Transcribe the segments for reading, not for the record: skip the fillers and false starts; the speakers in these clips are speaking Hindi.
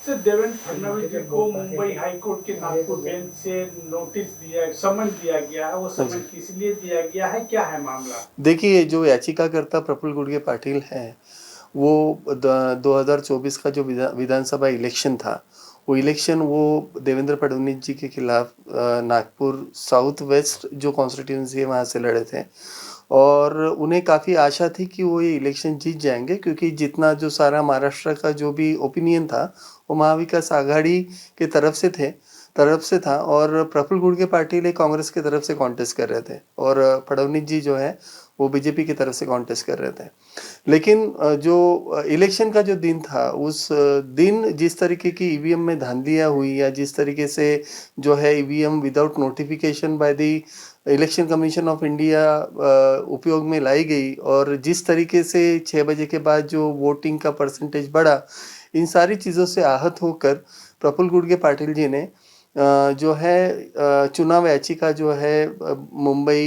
सर, देवेंद्र फडणवीस जी को मुंबई हाईकोर्ट के नागपुर बेंच से नोटिस दिया, समन दिया गया है। वो हाँ जी। समन किस लिए दिया गया है, क्या है मामला? देखिए, जो याचिकाकर्ता प्रफुल्ल गुडगे पाटिल हैं, वो 2024 का जो विधानसभा इलेक्शन था, वो इलेक्शन वो देवेंद्र फडणवीस जी के खिलाफ नागपुर साउथ वेस्ट जो कॉन्स्टिट्यूंसी है वहाँ से लड़े थे। और उन्हें काफ़ी आशा थी कि वो ये इलेक्शन जीत जाएंगे, क्योंकि जितना जो सारा महाराष्ट्र का जो भी ओपिनियन था वो महाविकास आघाड़ी के तरफ से था। और प्रफुल्ल गुडगे पाटिल कांग्रेस की तरफ से कॉन्टेस्ट कर रहे थे, और फडणवीस जी जो है वो बीजेपी की तरफ से कॉन्टेस्ट कर रहे थे। लेकिन जो इलेक्शन का जो दिन था, उस दिन जिस तरीके की ईवीएम में धांधलियाँ हुई, या जिस तरीके से जो है EVM without notification by the election commission of India उपयोग में लाई गई, और जिस तरीके से 6 बजे के बाद जो वोटिंग का परसेंटेज बढ़ा, इन सारी चीज़ों से आहत होकर प्रफुल्ल गुडगे पाटिल जी ने जो है चुनाव याचिका जो है Mumbai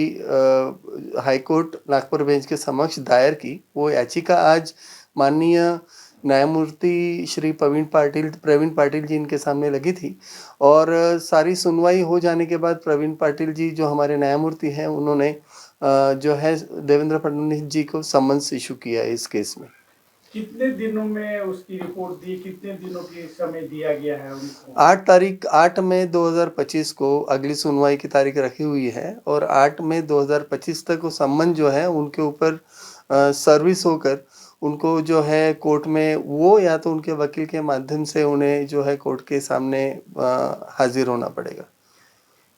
high court Nagpur bench के समक्ष दायर की। वो याचिका आज माननीय न्यायमूर्ति श्री प्रवीण पाटिल जी इनके सामने लगी थी, और सारी सुनवाई हो जाने के बाद प्रवीण पाटिल जी जो हमारे न्यायमूर्ति हैं, उन्होंने जो है देवेंद्र फडणवीस जी को समन्स इशू किया है इस केस में। कितने दिनों में उसकी रिपोर्ट दी, कितने दिनों की समय दिया गया है उनको? 8 मई 2025 को अगली सुनवाई की तारीख रखी हुई है, और 8 मई 2025 तक वो सम्मन जो है उनके ऊपर सर्विस होकर उनको जो है कोर्ट में, वो या तो उनके वकील के माध्यम से उन्हें जो है कोर्ट के सामने हाजिर होना पड़ेगा।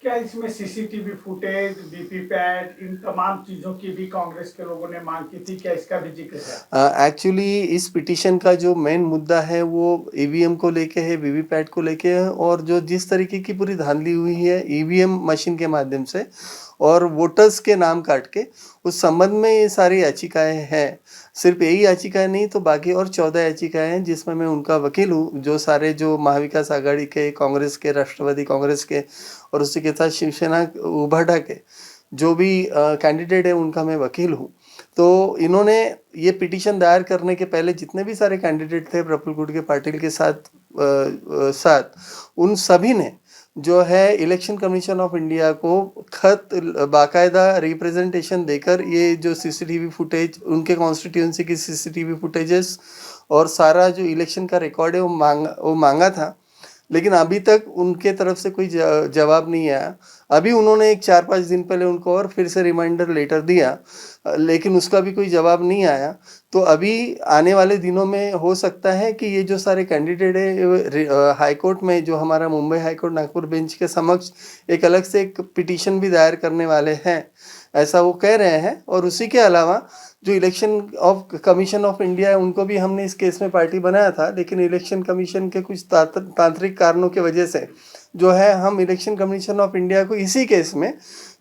क्या इसमें सीसीटीवी फुटेज, वीवीपैट, इन तमाम चीजों की भी कांग्रेस के लोगों ने मांग की थी, क्या इसका भी जिक्र है? एक्चुअली इस पिटीशन का जो मेन मुद्दा है वो ईवीएम को लेके है, वीवीपैट को लेके है, और जो जिस तरीके की पूरी धांधली हुई है ईवीएम मशीन के माध्यम से और वोटर्स के नाम काट के, उस संबंध में ये सारी याचिकाएं हैं। सिर्फ यही याचिकाएं नहीं, तो बाकी और 14 याचिकाएं हैं जिसमें मैं उनका वकील हूँ। जो सारे जो महाविकास आघाड़ी के, कांग्रेस के, राष्ट्रवादी कांग्रेस के और उसी के साथ शिवसेना उभाटा के जो भी कैंडिडेट है उनका मैं वकील हूँ। तो इन्होंने ये पिटीशन दायर करने के पहले जितने भी सारे कैंडिडेट थे प्रफुल्ल गुडगे पाटिल के साथ उन सभी ने जो है इलेक्शन कमीशन ऑफ इंडिया को खत बाकायदा रिप्रेजेंटेशन देकर ये जो सीसीटीवी फुटेज, उनके कॉन्स्टिट्यूंसी की सीसीटीवी फुटेजेस और सारा जो इलेक्शन का रिकॉर्ड है वो मांगा था। लेकिन अभी तक उनके तरफ से कोई जवाब नहीं आया। अभी उन्होंने एक 4-5 दिन पहले उनको और फिर से रिमाइंडर लेटर दिया, लेकिन उसका भी कोई जवाब नहीं आया। तो अभी आने वाले दिनों में हो सकता है कि ये जो सारे कैंडिडेट है हाई कोर्ट में, जो हमारा Mumbai high court Nagpur bench के समक्ष एक अलग से एक पिटीशन भी दायर करने वाले हैं, ऐसा वो कह रहे हैं। और उसी के अलावा जो इलेक्शन कमीशन ऑफ इंडिया है, उनको भी हमने इस केस में पार्टी बनाया था, लेकिन इलेक्शन कमीशन के कुछ तांत्रिक कारणों की वजह से जो है हम इलेक्शन कमीशन ऑफ इंडिया को इसी केस में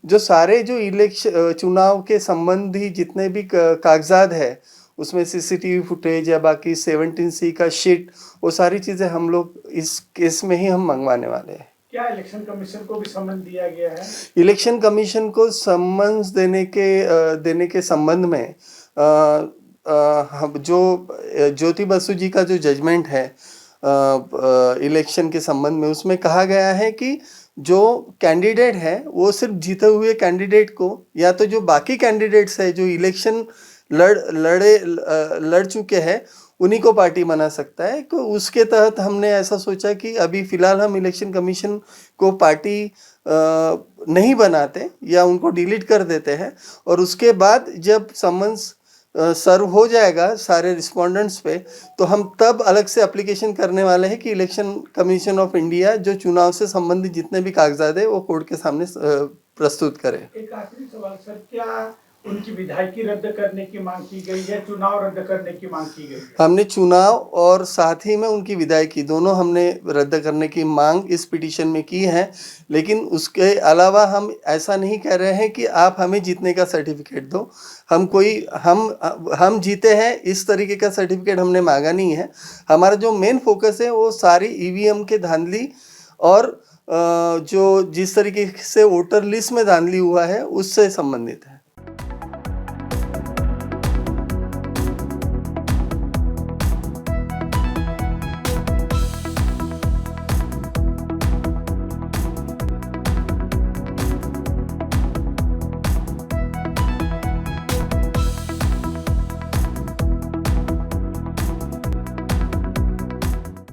जो सारे जो इलेक्शन चुनाव के संबंधी जितने भी कागजात है, उसमें सीसीटीवी फुटेज या बाकी 17C का शीट, वो सारी चीज़ें हम लोग इस केस में ही हम मंगवाने वाले हैं। क्या इलेक्शन कमीशन को भी समन दिया गया है? इलेक्शन कमीशन को सम्मन्स देने के संबंध में जो ज्योति बसु जी का जो जजमेंट है इलेक्शन के संबंध में, उसमें कहा गया है कि जो कैंडिडेट है वो सिर्फ जीते हुए कैंडिडेट को, या तो जो बाकी कैंडिडेट्स है जो इलेक्शन लड़ चुके हैं, उन्हीं को पार्टी बना सकता है। तो उसके तहत हमने ऐसा सोचा कि अभी फिलहाल हम इलेक्शन कमीशन को पार्टी नहीं बनाते या उनको डिलीट कर देते हैं, और उसके बाद जब समन्स सर्व हो जाएगा सारे रिस्पोंडेंट्स पे, तो हम तब अलग से एप्लीकेशन करने वाले हैं कि इलेक्शन कमीशन ऑफ इंडिया जो चुनाव से संबंधित जितने भी कागजात है वो कोर्ट के सामने प्रस्तुत करे। एक आखिरी सवाल सर, क्या उनकी विधायकी रद्द करने की मांग की गई है, चुनाव रद्द करने की मांग की गई है? हमने चुनाव और साथ ही में उनकी विधायकी दोनों हमने रद्द करने की मांग इस पिटीशन में की है। लेकिन उसके अलावा हम ऐसा नहीं कह रहे हैं कि आप हमें जीतने का सर्टिफिकेट दो। हम जीते हैं इस तरीके का सर्टिफिकेट हमने मांगा नहीं है। हमारा जो मेन फोकस है वो सारी ईवीएम के धांधली और जो जिस तरीके से वोटर लिस्ट में धांधली हुआ है उससे संबंधित है।